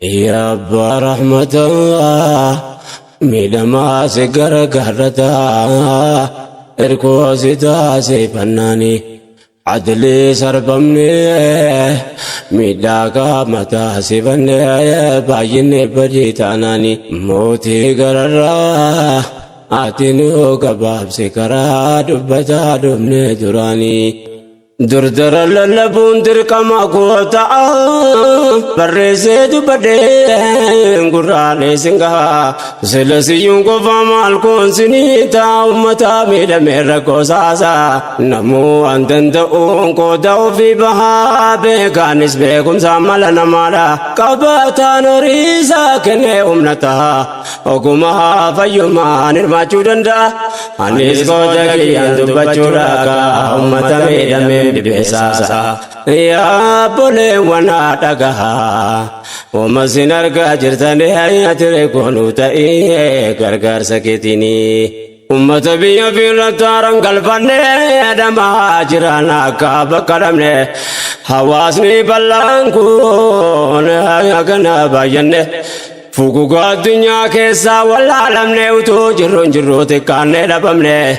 يا أبا رحمة الله ميدما سكر كرتا إركوزي تاسي فناني عدلي سربمني ميداكا متا سيفني بايني بريتاناني موتي قررا آتينو كباب سكرا دبتا دبني دراني دردر للبون دركما قوتا برزيد بدين قراني سنغا سلسيون قفامال كون سنيتا أمتا ميدا ميركو ساسا نمو أنتن دعون قدو في بها بيكانس بيكم سامل نمالا قباتا نوريسا كنه أمنتا وقمها فيما نرما چودندا أنيس قوتا كي أنتو بچوراكا أمتا ميدا ميدا بساسا يا بولي وانا دغها ومسنر گاجرتني هيا تريكونو تاي غرغر سكيتيني امت بي في رتارن قلبني دما جرانا كاب كرمني حواسني بلانكون يا كنا باينه فوقو الدنيا كيسا والعالم نيوتو جرون جروتي كان دبمني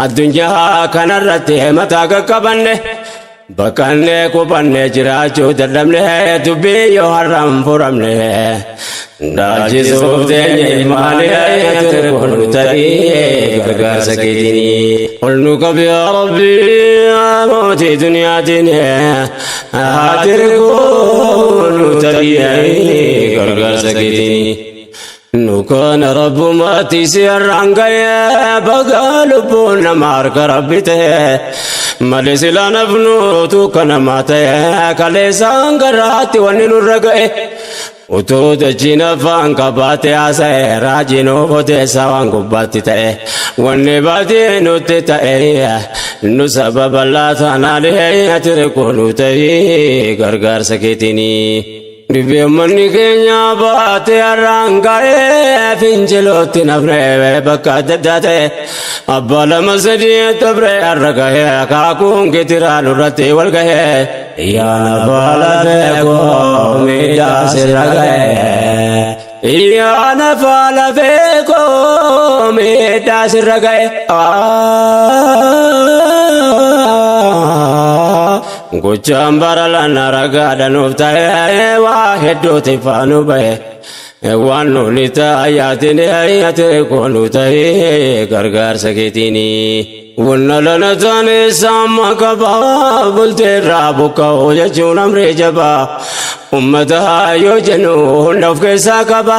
الدنيا كان رتي متى كبني بكني كوبني جراچو ددمني دبي يو حرام فرمني داجي سوبدني مالي تركون تاي غرغر سكيتني قلنو كب يا ربي موتي دنيا دني تركون تاي غرغر سكيتني نكون رب ما تسير عنقيا بقى لبون مارك ربته مالس لا نفنو توكنا ماتيا كاليسان قراتي وننو الرقائي وتو تجينا فان كباتي عسى راجينو فتي سوان كباتي تأي ونباتي نوتي تأي نو سبب الله تنالي تركونو تأي غرغر سكيتيني Ribe mani kenya baate arrangae finjiloti nafre bakka date abbala masadi tabre arragae kaakun kitira nurate walgae ya nafala beko mida siragae ya nafala beko mida siragae Kuchambara lana ragada nuftaye wahedo tifanu bae wanu lita ayatini ayate konu taye gargar sakitini wunna lana tani sama kaba bulte rabu ka hoja chunam rejaba ummata yo janu nafke sakaba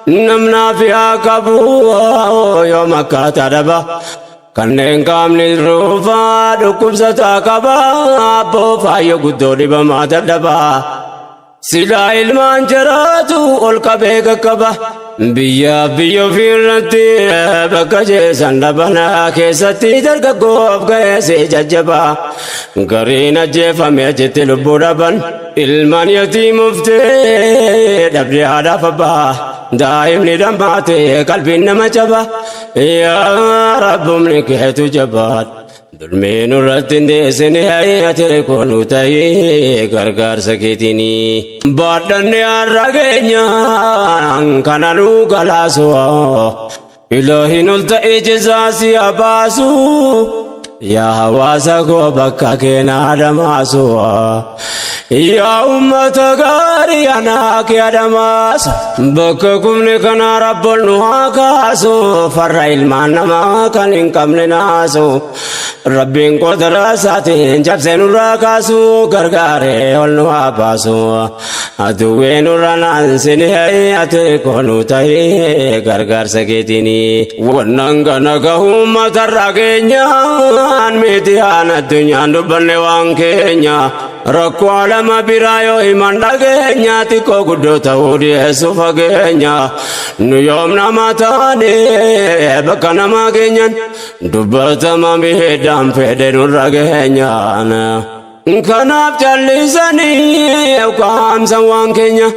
namna fiya kabu yo makata daba Kanneen qaamni ruufaa dhukkubsataa qabaa abboo faayya guddoo dhibamaa dadhabaa silaa ilmaan jiraatu ol qabee qaqqaba biyyaaf biyya ofiirratti bakka jeesan dhabanaa keessatti dargaggoof ga'eesee jajjabaa gariin ajjeefame achitti lubbuu dhaban ilmaan yatiimuftee dhabdee haadhaaf abbaa daa'imni dhammaatee qalbiin nama caba yaa rabbumni keetu jabaat dulmeen irratti ndeessine hayatee koonu ta'ee gargaarsa keetini baadhanne har'a keenyaan kana nu galaasu ilaahiin ol ta'ee jisaasi abaasu yaa hawaasa koo bakka keenaa dhamaasu yaa ummata gaarii anaa kee adamaasa bakka kumni kana rabboon nu haa kaasu farra ilmaan namaa kan hin qabne naasu rabbiin qodara isaatiin cabsee nurraa kaasu gargaaree ol nu haa baasu aduwwee nurra naansine ati koonu ta'ee gargaarsa keetini wannan kana gahu ummatarraa keenyaan miidiyaan addunyaan dubbanne waan keenya rakkoo alama biraa yoo himan dhageenya xiqqoo guddoo ta'uu dhiyeessu fageenya nu yoom nama taane bakka namaa keenyan dubbatama miidhaan fedhe nurra geenyaan kanaaf callisanii qaamsan waan keenya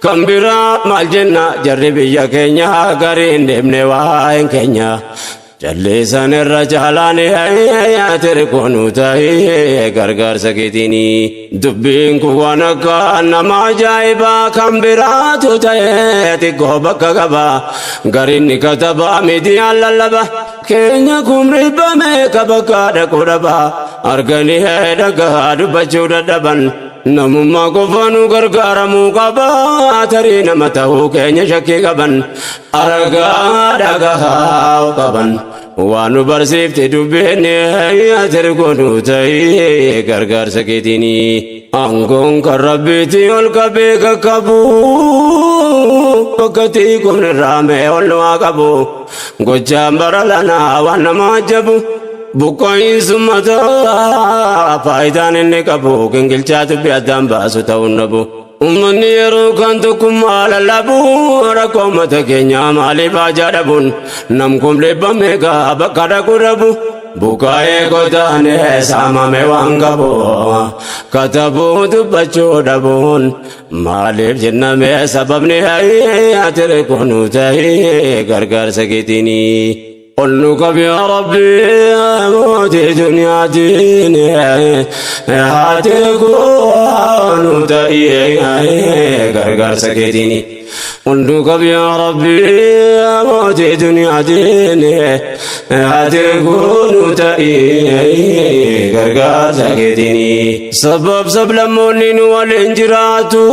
kan biraa maal jenna jarri biyya keenya gariin deemne waa'een keenya jallisan irra caalani tirikonu tahi gargar sakitini dubbiin kun waan akka nama ajaa'iba kan biraatu ta'e xiqqoo bakka qaba garinni kataba midiyaan lallaba keenya kun ribbame kabakka dhaquu dhaba argani dhagaa dubbachuu dadhaban namummaa qofaanu gargaaramuu qaba tarii nama ta'uu keenya shakkii qaban argaa dhagaa qaban waan nu barsiifte dubbiin tirikonu tahi gargaarsa keetini aangoon kan rabbiiti ol qabee qaqqabu bakkatii kun irraame ol waa qabu gochaan bara lanaa waan nama ajabu buqqooyinsummataa faayidaan inni qabu gingilchaatu bi'addaan baasu ta'uun dhabu ummanni yeroo kan tokkummaa lallabu rakkoo uummata keenyaa maaliif haajaa dhabuun nam kun dhibbame gaa bakka dhaquu dhabu bukaa'ee godaanee saamame waan qabu katabuu dubbachuu dhabuun maaliif jenname sababni tirikonu tahi gargaarsa keetini قلنك يا ربي موتي دنيا ديني هاتكون تأيي غرغر سكتيني قلنك يا ربي موتي دنيا ديني هاتكون تأيي غرغر سكتيني سبب سبلمونين والانجراتو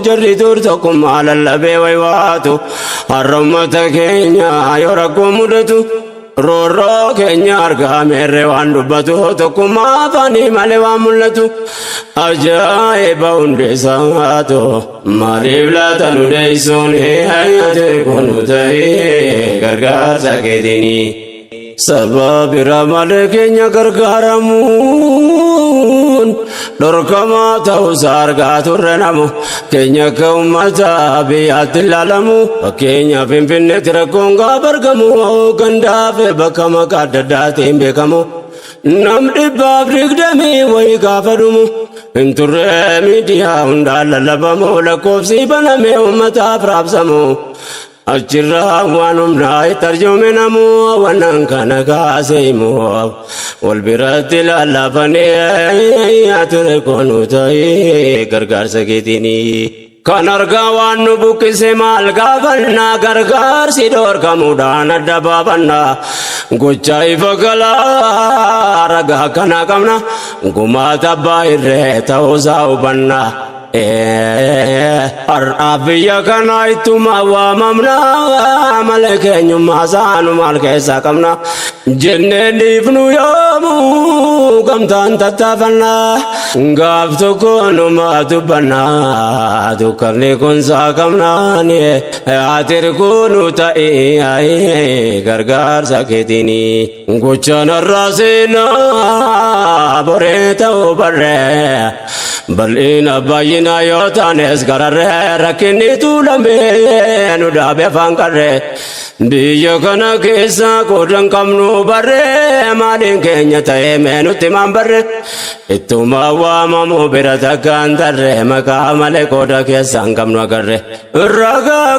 جري دورتكم على اللبي ويواتو الرمة كينيا يوركم مدتو رورو كينيا أرقام الروان دبتو تكما فاني مالي واملتو أجائب اندساتو ماليب لا تنديسوني هياتكم تهي غرغر سكتيني سبب رمال كينيا غرغرمون dorkama ta'u sargaatu renamu keenya ka'ummata biyyaatti ilaalamu fakkeenya finfinneetti rakkoon gaafa argamu gandaaf bakka maqaa adda addaatiin beekamu nam 120 wayii gaafa dhumu hin turre miidiyaa hundaan lallabamu lakkoofsi baname uummataaf raabsamu achirraa waan humnaa itti arjoominamu waan kana kaaseemu wal biratti lallaafanii tirikonu tahi gargaarsa keetini kan argaa waan nu buqqise maal gaafannaa gargaarsi dhorkamuudhaan adda baafannaa gochaa ifa galaa ragaa kana qabna gumaata abbaa irree ta'uusaa hubannaa Arabiyya kana ittuma waamamna malee keenyummaa isaanu maal keessaa qabna jennee dhiifnu yoomuu gamtaan tattaafanna gaaf tokko numa dubbanna dukkanni kun saa qabnaani tirikonu ta'i gargaarsa keetini gochaan irraa seenaa boree ta'uu barree bal'ina baay'ina yoo taanes gararree rakkinni tuulamee nu dhaabe afaan qarree biyya kana keessa qoodan qabnu barree maaliin keenya ta'ee mee nutti maan barree ittuma waamamu bira takkaan tarree maqaa malee qooda keessaan qabnu agarree ragaa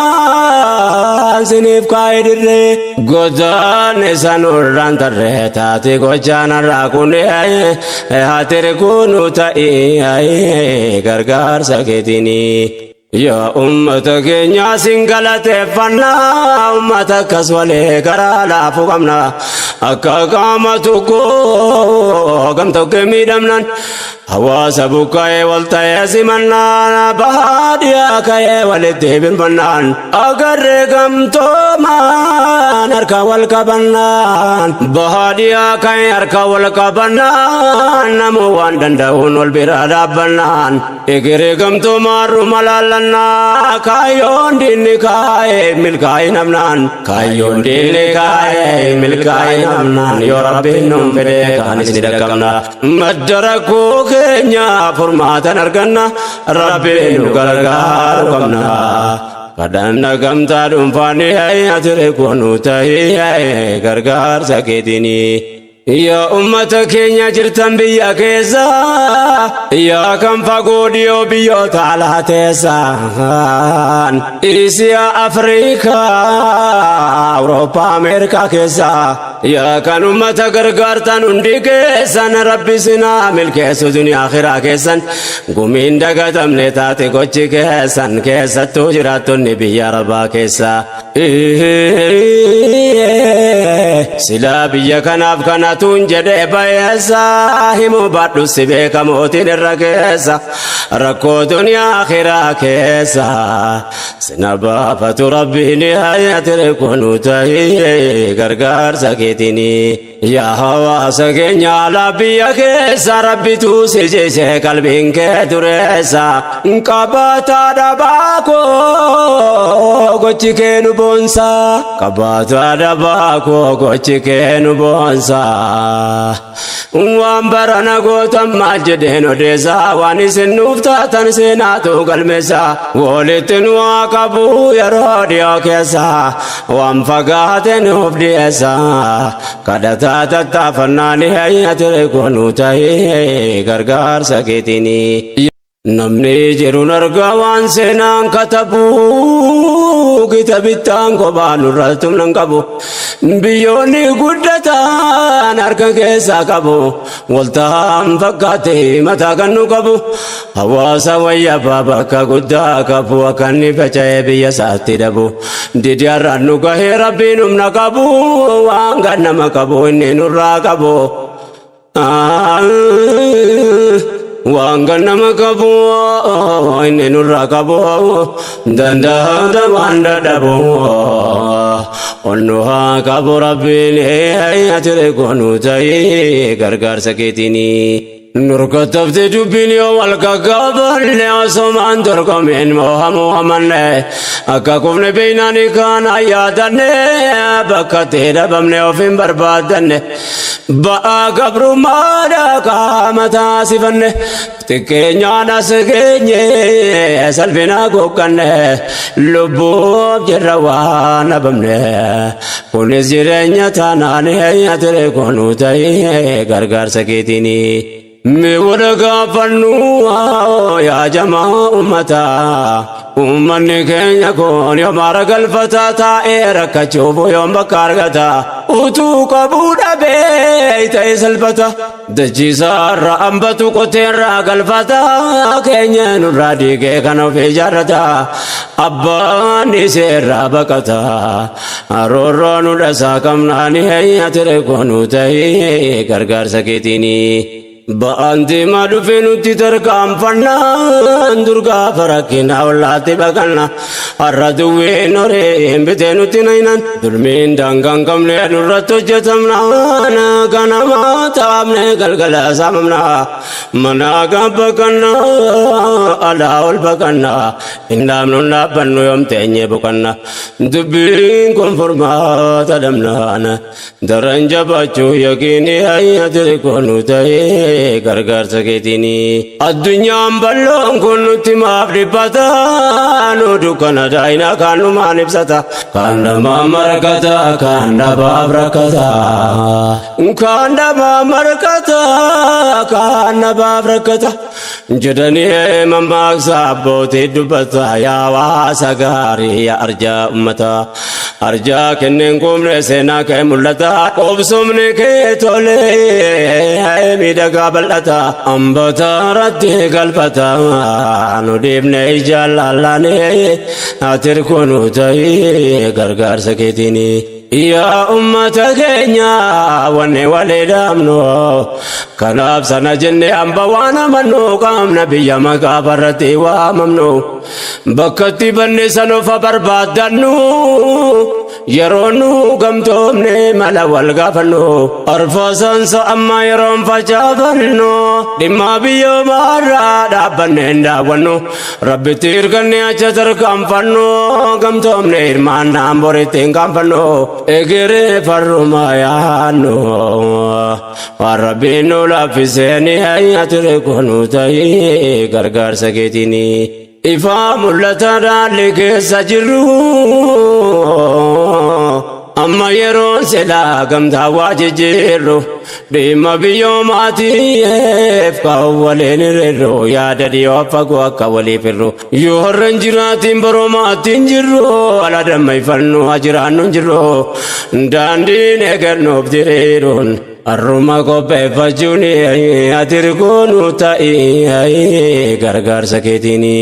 qabatamaa siniif kaa'ee dirree godaan isaan irraan tarree taate gochaan irraa kunee tirikonu ta'i gargaarsa keetini yaa ummata keenya singalateeffannaa ummata akkas walee garaa laafuu qabna akka qaama tokko gam tokko miidhamnan hawaasa buqqa'ee wal ta'ee simannaan baadiyyaa ka'ee walitti birmannaan agarree gamtoomaan harka wal qabannaan baadiyyaa ka'ee harka wal qabannaan namuu waan danda'uun wal bira dhaabbannaan egeree gamtoomaan rumalaalannaa kaayyoon diinni kaa'ee milkaa'ee namnaan kaayyoon diinni kaa'ee milkaa'ee namnaan yoo rabbiin nuun fedhee kaanis ni dhaqqabna madda rakkoo keenya furmaatan arganna rabbiin nu gargaaru qabna kadhanna gamtaa dhuunfaanii tirikonu tahi gargaarsa keetini يا أمة كينيا جرتن بيا كيسا يا كم فقوديو بيو تعالى تيسان إيسيا أفريقيا أوروبا أمريكا كيسا يا كان أمة غرغرتن اندي كيسان ربي سنا مل كيسو دنيا آخرة كيسان قومين دقاتم نتاتي قوچي كيسان كيسا توجراتن بيا ربا كيسا سلا بيا كناف كناتون جدي بايسا همو بادو سبيك موتين الرقيسا ركو دنيا آخرة كيسا سنبا فتو ربي نهاية ركونو تاي غرغر سكيتيني يا هوا سكينيا لبيا كيسا ربي تو سجيسي قلبين كدريسا انقباتا دباكو gochi kenu bonsa kabata dabako gochi kenu bonsa wambara na gotam majideno desa wani sinufta tan senato galmesa woletin wakabu yarodio kesa wam fagaten ofdiesa kadata tafanani hayatere konutai gargar saketini namni jirun argawan senan katabu kitabitan ko banu ratum nang kabu biyoni guddatan arkan kesa kabu waltam fakate mata kanu kabu hawasa waya baba ka gudda kabu akanni bacaye biya sati dabu didiaran nu ka rabbinum nakabu wanga namakabu ninura kabu Wangga nama kabu, ini nurra kabu, danda wanda dabu, onuha kabu Rabbi ni atere konu tai gargar sakitini. Nurka tabte dubini wal kagabar le asoman turkamin Muhammad le akakufne beinani kan ayadane bakate dabamne ofin barbadane ba gabru mada kamata sifanne tikenya nasgenye salbina kokane lubu jerawana bamne punis jirenya tanane atere konu tai gargar sakitini مورغا فنوا يا جماعة أمتا أمني كن يكون يوم رجل الفتاة إيرك تشوفه يوم بكارغتا أتو كبودا بيت إسلفتا دجيسار أمبتو كتير رجل الفتاة كن نرادي كانوا في جارتا أبا نسير بكتا أرورو نرسا كم ناني هي تركونو تهي غرغر سكيتيني بانتي ما دفنو تتركام فنان درغا فرقنا ولاتي بغنا الردوي نوري بتنو تنينان درمين دانغان كملي نرتو جتمنا كنا ما تامن غلغلا سامنا منا غبكنا الاول بكنا اندام ننا بنو يوم تني بكنا دبين كونفورما تدمنا درنجا بچو يقيني هيا تركونو تاي gargar saketini addunyaan balloon kun nutti maaf dhibbata nu dukkana daayina kan numaan ibsata kan namaa markata kan nabaaf rakkata kan namaa markata kan nabaaf rakkata jedhanii mammaaksa abbootii dubbata yaa waasa gaarii yaa arjaa ummata arjaa kenneen kumne seenaa kee mul'ata obsumni kee tolee miidhagaa bal'ata ambata ratti galfata nu dhiibne jaallalane atir kunu ta'e gargaarsa keetini yaa ummata keenya wanne waliidhamnu kanaaf sana jenne hamba waan amannu qaamna biyya maqaa barratti waamamnu bakkatti banne sanofa barbaadannu yeroonu gamtoomne mala wal gaafannu arfaasansa amma yeroon facaafannu dhimma biyyoomaarraa dhaabbanne hin daawwannu rabbitti hirkanne acha tarkaanfannu gamtoomne hirmaannaan boritti hin kaanfannu egere farruma yaannu waan rabbiin nu laaffiseeni hayyatire kunu ta'e gargaarsa keetini ifa mul'ata dhaalli keessa jirru amma yeroon silaa gamtaa waa jijjiirru dhimma biyyoomaatiif ka'u waliin irreerru yaada dhiyoo fagoo akka waliif irru yoo har'an jiraatiin baroomaattiin jirru ala dammayfannu ajiraannu jirru daandiin eegannuuf diriiruun arruma qopheeffachuun atirgoonu ta'ii gargaarsa keetiini.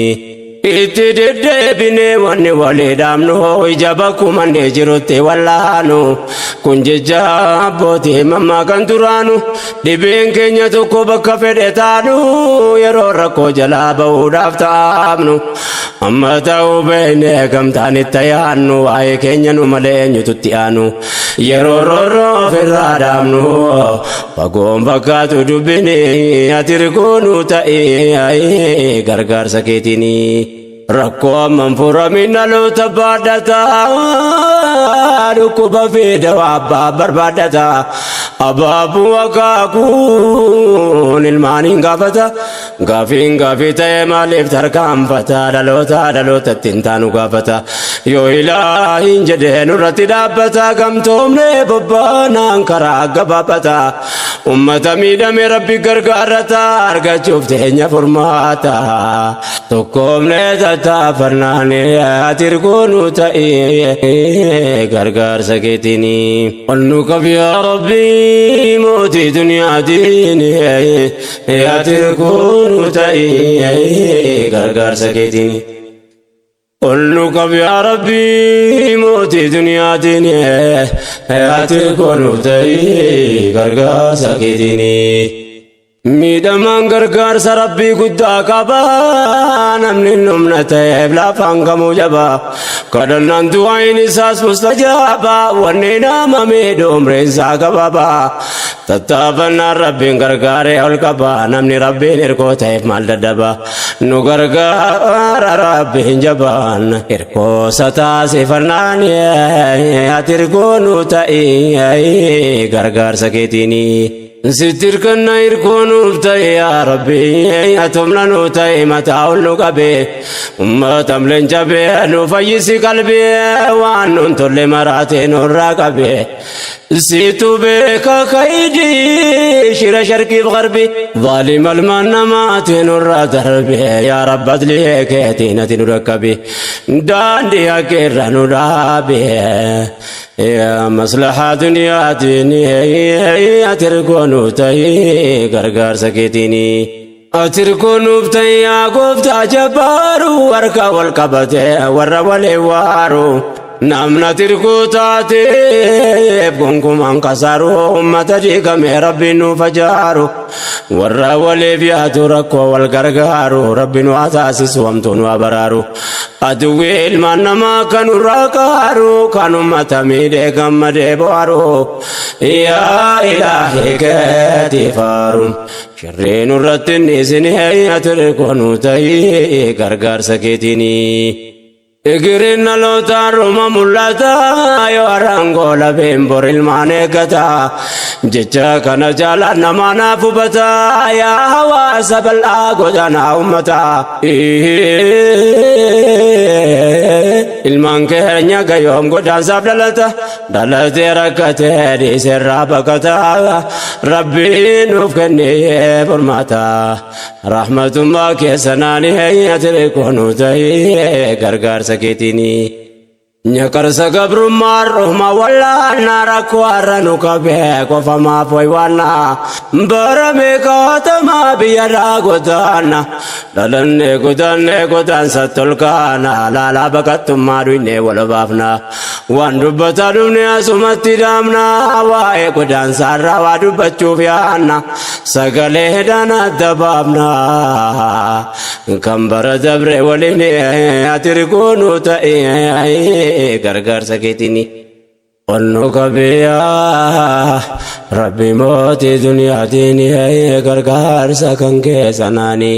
Itti deddeebinee wanni walii dhaabnu ija bakkumannee jirutti wallaanu kun jecha abbootii mammaa kan turaanu dhibeen keenya tokko bakka fedhe taanu yeroo rakkoo jalaa ba'uudhaaf taa'amnu amma ta'uu beeknee gamtaan itti yaannu waa'ee keenya nu malee eenyututti aanu yeroo roorroo ofirraa dhaabnu fagoon fakkaatu dubbini atirgoonu ta'ii gargaarsa keetiini. Rakkoo amman furamin dhaloota baadhataa dhukkuba fi dawaa abbaa barbaadataa abaabuu akaakuun ilmaaniin gaafata gaafiin gaafii ta'e maaliif tarkaanfata dhalootatti hin taanu gaafata yoo ilaahin jedhee nurratti dhaabbata gamtoomnee bobbaanaan karaa gabaabata ummata miidhame rabbi gargaarata argachuuf teenya furmaata tokkoomnee tattaafannaane atirgoonu ta'ii gargaarsa keetiini wannu qabi yaa rabbii mootii duniyaatiin atirgoonu ta'ii gargaarsa keetiini wannu qabi yaa rabbii mootii duniyaatiin atirgoonu ta'ii gargaarsa keetiini. miidhamaan gargaarsa rabbii guddaa qaba namni humna ta'eef lafaan kamuu jaba kadhannaan du'aayin isaas mustajaaba wanni nama miidhu umriinsaa gabaaba tattaafannaan rabbiin gargaaree ol qaba namni rabbiin hirkoo ta'eef maal dadhaba nu gargaara rabbiin jabaan hirkoosa taasifannaan ati hirkoonu ta'ii gargaarsa keetiini. Sitir kanna irkoonuuf ta'e yaa rabbi atomna nu ta'e mataa ol nu qabe ummatam leencabe nu fayyisi qalbe waan nun tolle maraate nurraa qabe situ beeka kaydi shira sharqiif garbi zaalim almaan namaate nurraa darbe yaa rabbat liikeetiin ati nu rakkabe daandii hakeerra nu dhaabe يا مصلحة دنياتي أتركونو تاي غرغار سكيتيني أتركونو تاي قفت جبارو وركا والقبتي ورا والوارو namna tirkuu taatee gonkumaan kasaaru ummata dhiigame rabbi nu fajaaru warra waliif yaatu rakkoo wal gargaaru rabbi nu taasisu hamtuu nu abaraaru aduwwi ilmaan namaa kan nurraa qaaru kan ummata miidhee gammadee bo'aaru yaa ilaahii keetii faaru shirrii nurratti hin dhiisinee ati tirkuu nu ta'ii gargaarsa keetiini. Egirinna loota ruma mul'ata yoo arangola bembor ilmaan eeggata jecha kana jaalaan nama naaf hubata yaa hawaasa bal'aa godaanaa ummata ilmaan keenya gayoom godaansaaf dhalatee rakkatee dhiiserraa baqata rabbiin nuuf kennee furmaata rahmatummaa keessanaanii ati tirkuu nu ta'ii gargaarsa keetiini nyakarsa gabrummaan rohma wallaanna rakkoo har'a nu qabee qofa maaf waywaanna barame kaatamaa biyyarraa godaanna dhalannee godaansa tolkaana laalaa baqattummaa dhuynee wal baafna waan dubbataa dhufne asumatti dhaamna waa'ee godaansaarraa waa dubbachuuf yaanna sagalee dana dabaafna kan bara dabre waliin ati tirkuu nu ta'ii gargaarsa keetiini onnu qabiyaa rabbi mootii duniyaatiin gargaarsa kan keessanaani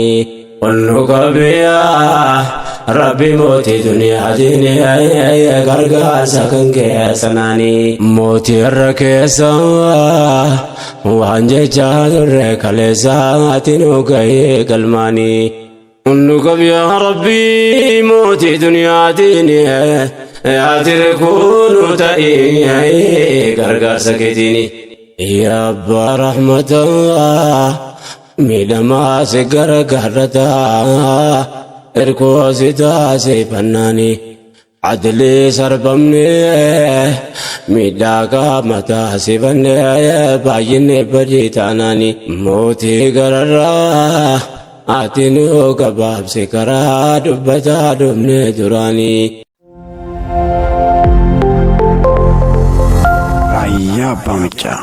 onnu qabiyaa rabbi mootii duniyaatiin gargaarsa kan keessanaani mootii irra keessa waan jechaa turre kaleessa ati nu gahee galmaani onnu qabiyaa rabbi mootii duniyaatiin أتركون تأي غرغر سكتيني يا أبا رحمة الله ميدما سكر غرتا إركو ستا سيفناني عدلي سربمني ميداكا متا سيفني بايني بجيتاناني موتي غررا آتنو كباب سكرا دبتا دبني دراني Rayyaba Mecha